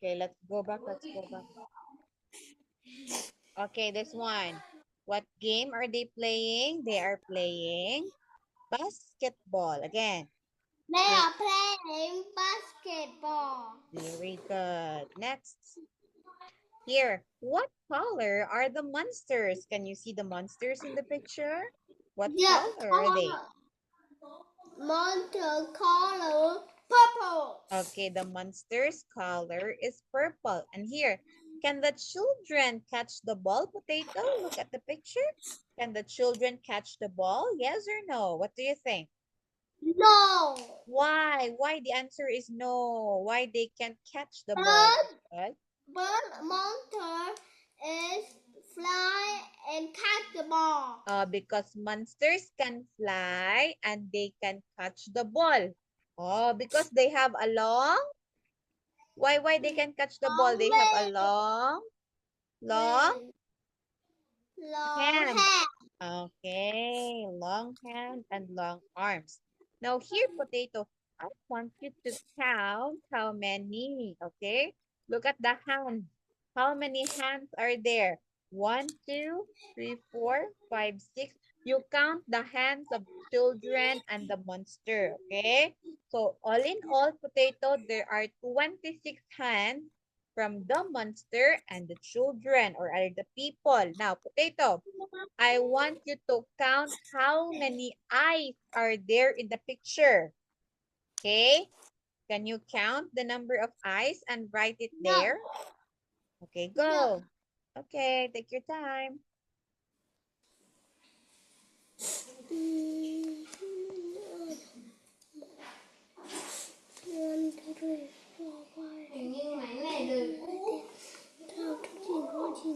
Okay, let's go back. Okay, this one. What game are they playing? They are playing basketball. Again. They are playing basketball. Very good. Next. Here, what color are the monsters? Can you see the monsters in the picture? What color are they? Monster color purple. Okay, the monster's color is purple. And here, can the children catch the ball, Potato? Look at the picture. Can the children catch the ball? Yes or no? What do you think? No. Why? Why the answer is no? Why they can't catch the ball? But monster is fly and catch the ball. Because monsters can fly and they can catch the ball. Oh, because they have a long. Why they can catch the ball? They have a long hand. hand. Okay, long hand and long arms. Now here, Potato, I want you to count how many, okay? Look at the hand. How many hands are there? 1, 2, 3, 4, 5, 6. You count the hands of children and the monster, okay? So all in all, Potato, there are 26 hands from the monster and the children or other the people. Now, Potato, I want you to count how many eyes are there in the picture. Okay? Can you count the number of eyes and write it there? Okay, go. Okay, take your time. 1, 2, 3, 4, 5. Hình như máy này được. Sao chút gì có gì?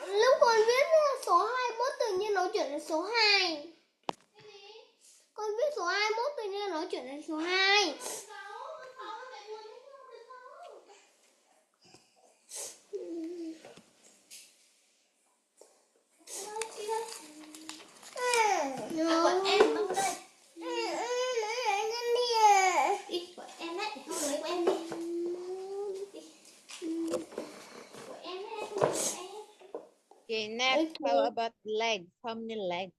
Lúc con viết số 21 tự nhiên nó chuyển thành số 2. Con viết số 21 tự nhiên nó chuyển thành số 2. Còn em đâu đây? Đi, của em đấy, không lấy của em đi. Của em đấy, Okay, next, how about legs? How many legs?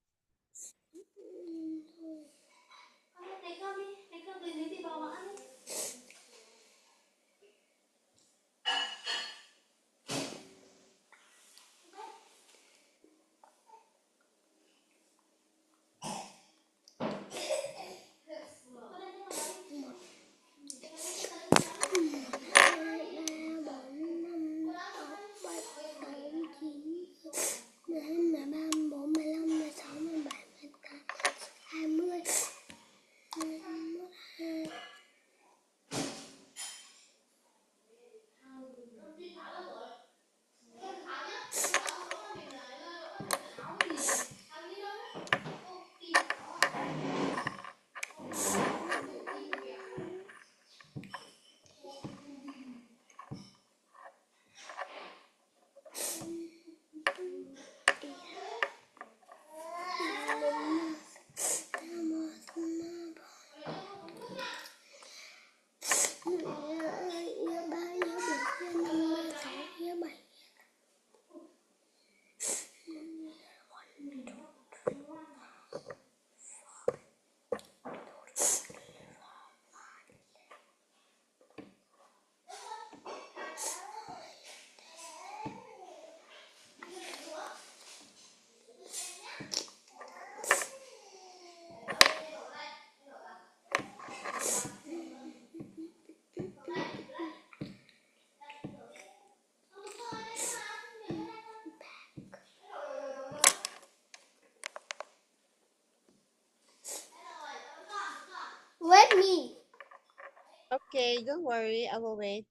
Okay, don't worry. I will wait.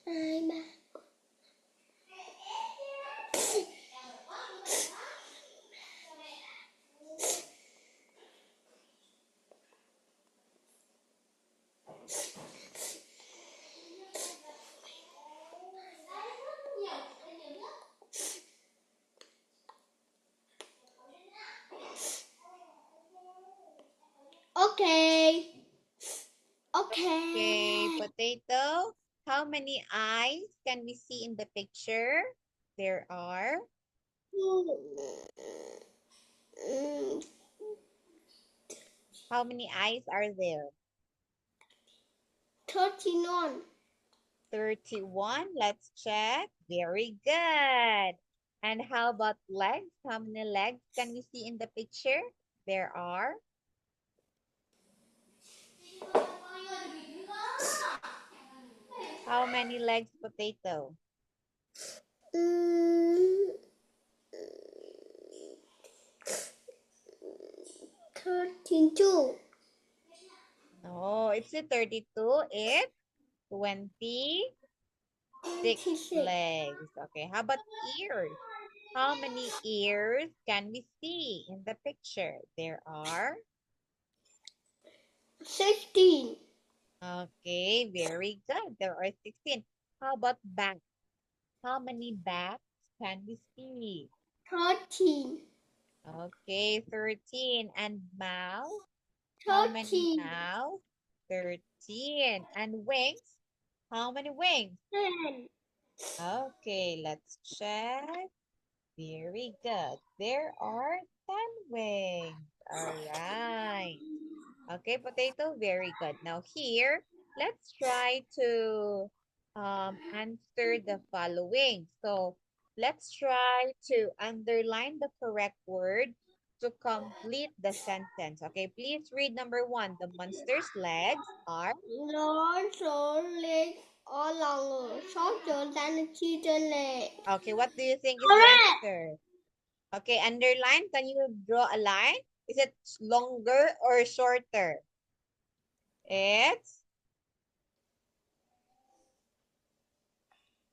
Hai ba. Okay. Okay, Okay. potato. How many eyes can we see in the picture? There are. Mm, How many eyes are there? 31. 31. Let's check. Very good. And how about legs? How many legs can we see in the picture? There are. How many legs, potato? Mm, 32. No, it's not 32. It's 26 26. legs. Okay, how about ears? How many ears can we see in the picture? There are. 16. Okay, very good. There are 16. How about back? How many backs can we see? 13. Okay, 13. And mouth? How many 13. mouths? 13. And wings? How many wings? 10. Okay, let's check. Very good. There are 10 wings. All right. Okay, potato, very good. Now here, let's try to answer the following. So let's try to underline the correct word to complete the sentence. Okay, please read number 1. The monster's legs are. Lord, short legs are longer, shorter than the children's legs. Okay, what do you think is the Correct. answer? Okay, underline. Can you draw a line? Is it longer or shorter? It's.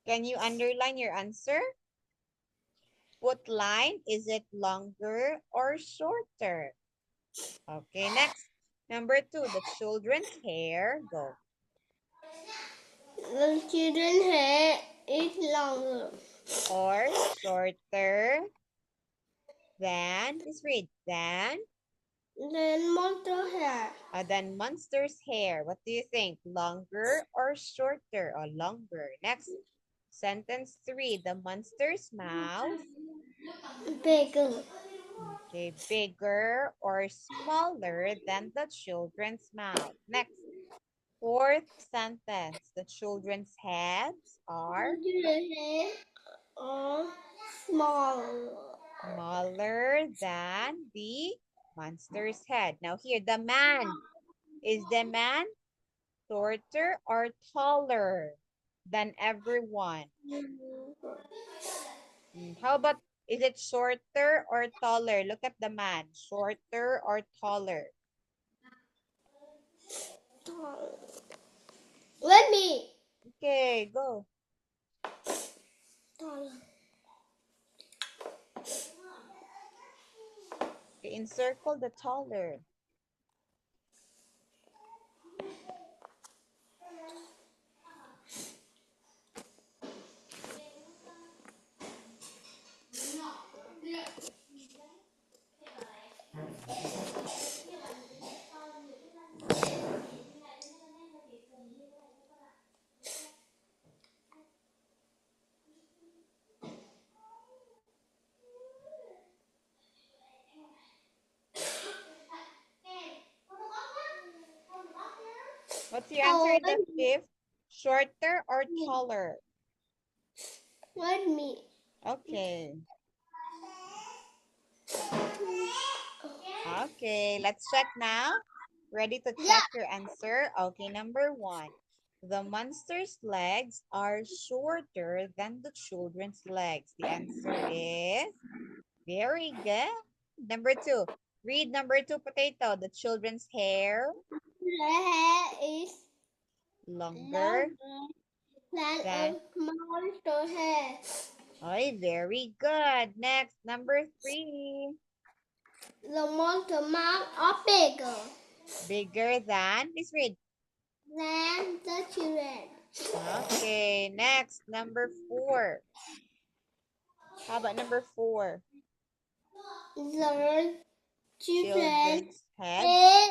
Can you underline your answer? Put line. Is it longer or shorter? Okay, next. Number 2, the children's hair. Go. The children's hair is longer Or shorter than. Please read. than monster hair. Than monster's hair. What do you think? Longer or shorter? Or longer. Next. Sentence 3, the monster's mouth. Bigger. Okay, bigger or smaller than the children's mouth. Next. Fourth sentence, the children's heads are The children's hair are small. smaller than the monster's head. Now here, the man. Is the man shorter or taller than everyone? How about, is it shorter or taller? Look at the man. Shorter or taller? Let me. Okay, go. Okay, encircle the taller. What's your answer? Oh, The fifth, shorter or taller? let me. Okay. Okay, let's check now. Ready to check your answer? Okay, number one. The monster's legs are shorter than the children's legs. The answer is very good. Number two. Read number two, Potato. The children's hair The hair is longer longer than than. a monster hair. Oh, very good. Next, number three. The monster mouth are bigger Bigger than. Please read. than the children. Okay, next, number four. How about number four? The children's Children's head. head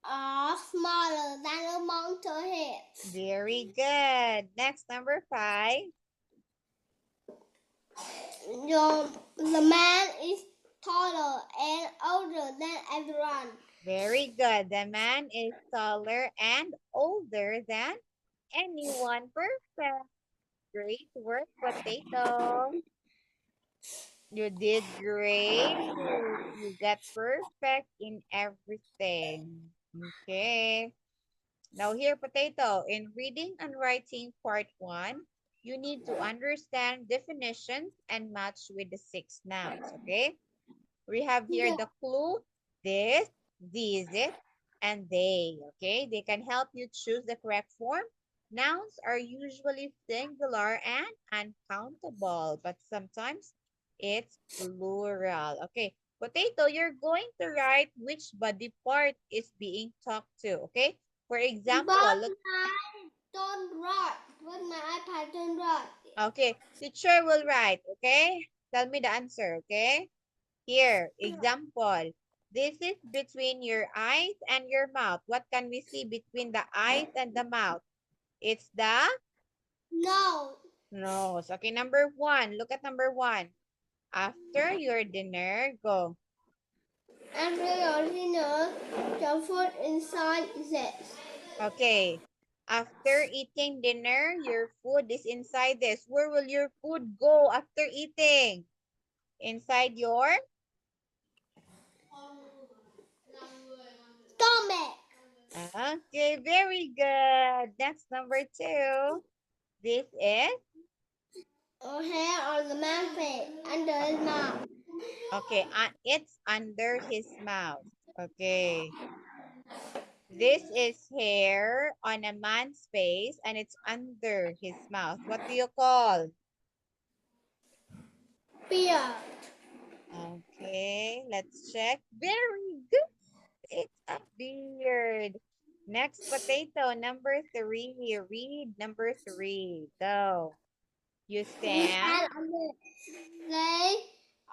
are smaller than a monster head. Very good. Next, number five. The man is taller and older than everyone. Very good. The man is taller and older than anyone. Perfect. Great work, Potato. You did great. You got perfect in everything. Okay. Now here, Potato, in reading and writing part 1, you need to understand definitions and match with the 6 nouns, okay? We have here the clue, this, these, it, and they, okay? They can help you choose the correct form. Nouns are usually singular and uncountable, but sometimes it's plural. Okay, Potato, you're going to write which body part is being talked to, okay? For example, But look. I don't write. But my iPad don't write. Okay, teacher will write, okay? Tell me the answer, okay? Here, example. This is between your eyes and your mouth. What can we see between the eyes and the mouth? It's the No. nose. Okay, number 1. Look at number 1. After your dinner, go. After your dinner, the food inside this. Okay. After eating dinner, your food is inside this. Where will your food go after eating? Inside your Stomach. Okay, very good. Next, number 2. This is Or hair on the man's face, under his mouth. okay, it's under his mouth. Okay. This is hair on a man's face and it's under his mouth. What do you call? Beard. Okay, let's check. Very good. It's a beard. Next, Potato, number 3. Read number 3. Go. You stand. They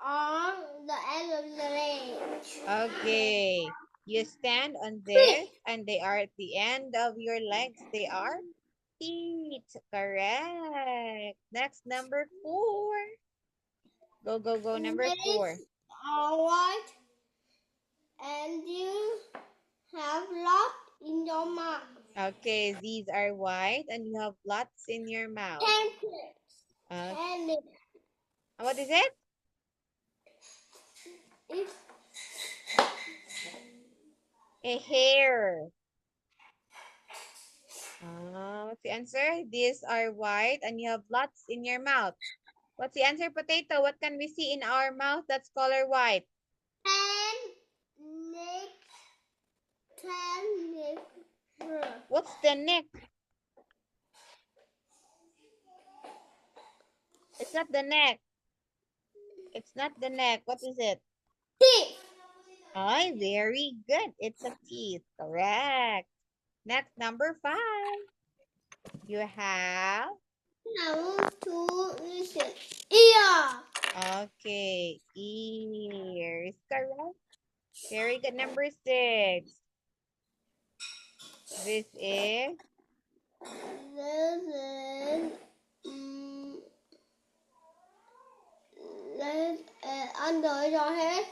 are the end of the range. Okay. You stand on this and they are at the end of your legs. They are feet. Correct. Next, number 4. Go, go, go. Number 4. Are white, and you have lot in your mouth. Okay, these are white and you have lots in your mouth. And What is it? it's A hair. What's the answer? These are white and you have lots in your mouth. What's the answer, potato? What can we see in our mouth that's color white? And neck. What's the neck? It's not the neck. It's not the neck. What is it? Teeth. Ay, very good. It's a teeth. Correct. Next, number 5. You have... Now to listen. Ear. Okay, ears. Correct. Very good. Number 6. This is... Listen. Mm, under your head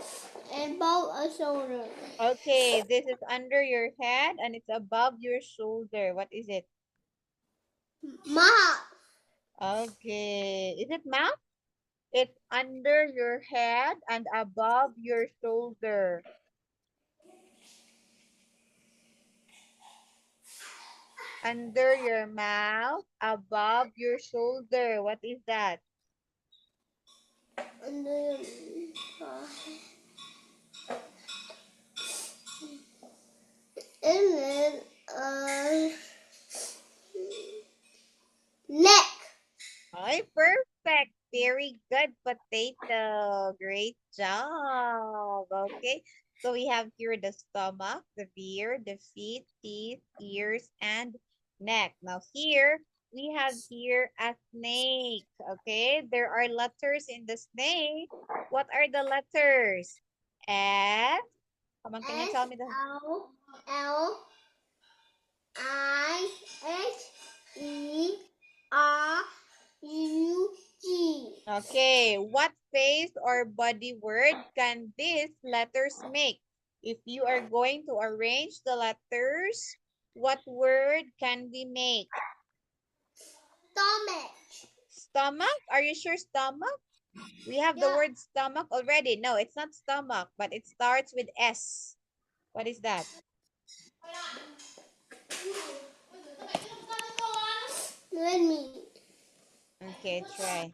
and above a shoulder. Okay, this is under your head and it's above your shoulder. What is it? Mouth. Okay. Is it mouth? It's under your head and above your shoulder. Under your mouth, above your shoulder. What is that? Under your and then neck. Ay, perfect. Very good, potato. Great job. Okay. So we have here the stomach, the beard, the feet, teeth, ears, and neck. Now here, we have here a snake. Okay. There are letters in the snake. What are the letters? S. Come on, can you tell me the... L I H E R U G. Okay, what face or body word can these letters make? If you are going to arrange the letters, what word can we make? Stomach. Stomach? Are you sure stomach? We have the Yeah. word stomach already. No, it's not stomach, but it starts with S. What is that? Let me. Okay, try.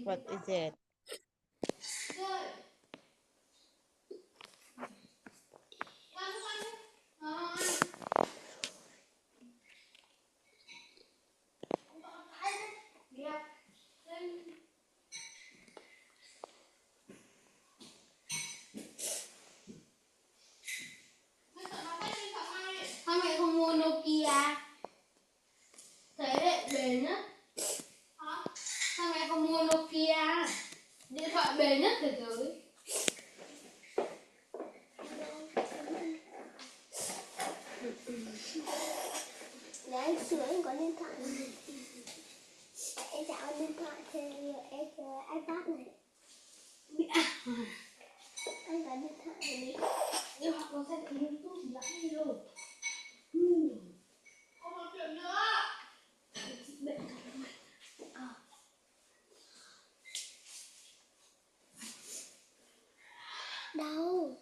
What is it? Sao mẹ không mua Nokia? Thế lại bền nhất. Sao mẹ không mua Nokia? Điện thoại bền nhất thế giới. Để anh sửa anh có điện thoại này. Em chào anh điện thoại thì em iPad này. Anh có điện thoại này. Điện thoại có xem YouTube thì lắm đi đâu. Không có chuyện nữa. Bệnh đâu?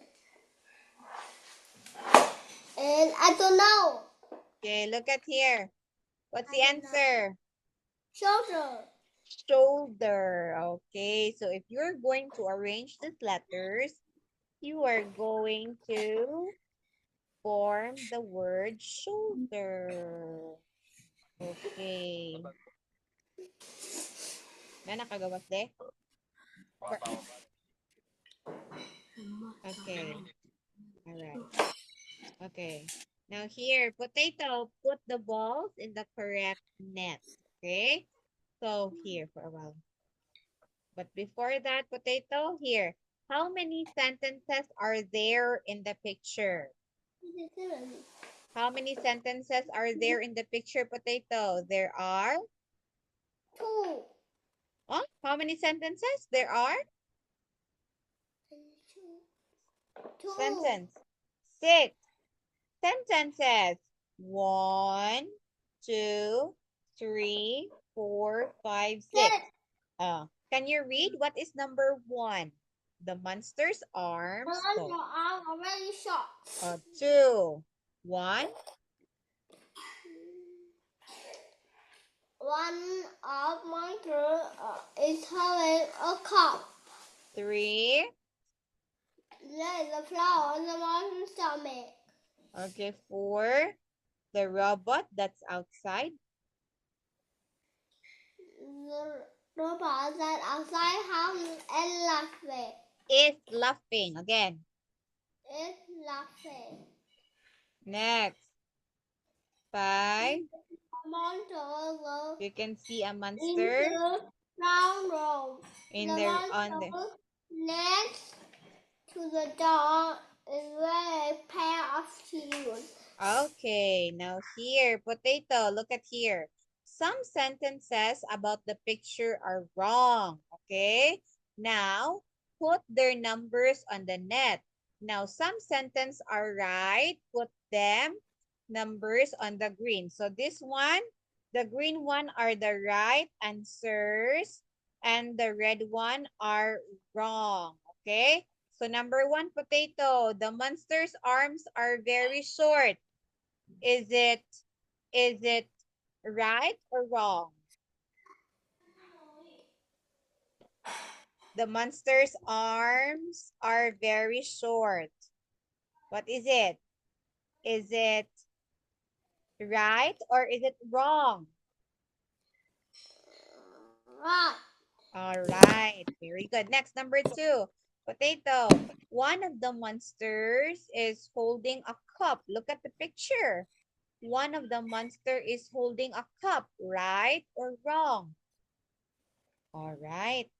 And I don't know. Okay, look at here. What's the answer? Shoulder. Shoulder. Okay, so if you're going to arrange these letters, you are going to form the word shoulder. Okay. Na nakagawas de? Okay. All right. Okay. Now here, potato, put the balls in the correct net. Okay? So here for a while. But before that, potato, here. How many sentences are there in the picture? How many sentences are there in the picture, potato? There are? 2. Oh, how many sentences there are? Two. Sentence. 6. Sentences. 1, 2, 3, 4, 5, 6. Six. Can you read what is number 1? The monster's arms. Your arm already short. 2. 1. One of monster is holding a cup. 3. There is a flower on the monster's stomach. Okay, 4. The robot that's outside. The robot that outside house and laughing. Is laughing. Again. It's laughing. Next. 5. A monster You can see a in monster the round room. in The the on the. monster next to the door is wearing a pair of shoes. Okay, now here, potato, look at here. Some sentences about the picture are wrong, okay? Now, put their numbers on the net. Now, some sentences are right. Put them numbers on the green. So this one, the green one are the right answers and the red one are wrong, okay? So number 1, potato. The monster's arms are very short. Is it right or wrong? The monster's arms are very short. What is it? Is it right or is it wrong? Right. All right, very good. Next, number 2, potato. One of the monsters is holding a cup. Look at the picture. One of the monster is holding a cup, right or wrong? All right.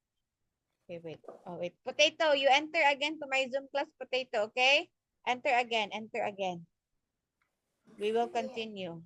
Okay, wait. Oh, wait. Potato, you enter again to my Zoom class, Potato, okay? Enter again, enter again. We will continue.